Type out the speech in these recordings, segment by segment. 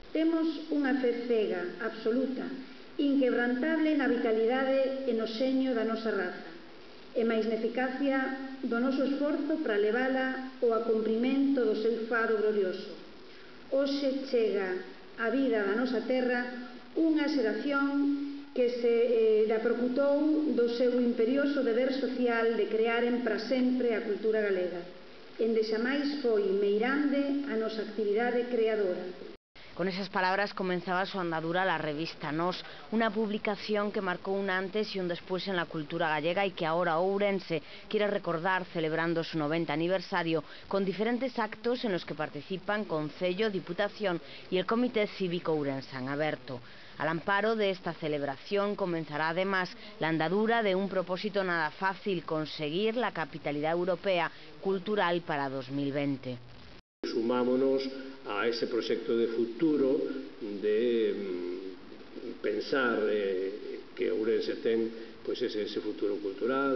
Temos unha fe cega, absoluta, inquebrantable na vitalidade e no seño da nosa raza, e máis na eficacia do noso esforzo para levala ao acomprimento do seu faro glorioso. Hoxe chega a vida da nosa terra unha xeración que se aprocutou do seu imperioso deber social de crearen para sempre a cultura galega, ende xamais foi meirande a nosa actividade creadora. Con esas palabras comenzaba su andadura la revista Nós, una publicación que marcó un antes y un después en la cultura gallega y que ahora Ourense quiere recordar celebrando su 90 aniversario con diferentes actos en los que participan Concello, Diputación y el Comité Cívico Ourensán Aberto. Al amparo de esta celebración comenzará además la andadura de un propósito nada fácil: conseguir la capitalidad europea cultural para 2020. Sumámonos a ese proxecto de futuro de pensar que Ourense ten pois ese futuro cultural.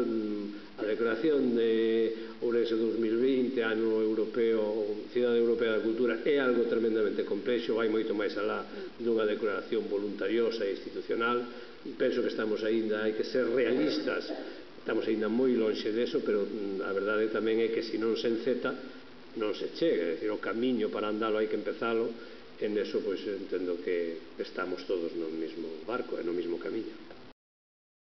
A declaración de Ourense 2020, ano europeo, cidade europea da cultura, é algo tremendamente complexo, vai moito máis alá dunha declaración voluntariosa e institucional. Penso que estamos aínda, hai que ser realistas, estamos aínda moi lonxe deso, pero a verdade tamén é que se non se enceta non se chega, é dicir, o camiño para andalo hai que empezalo, e neso pois entendo que estamos todos no mesmo barco e no mesmo camiño.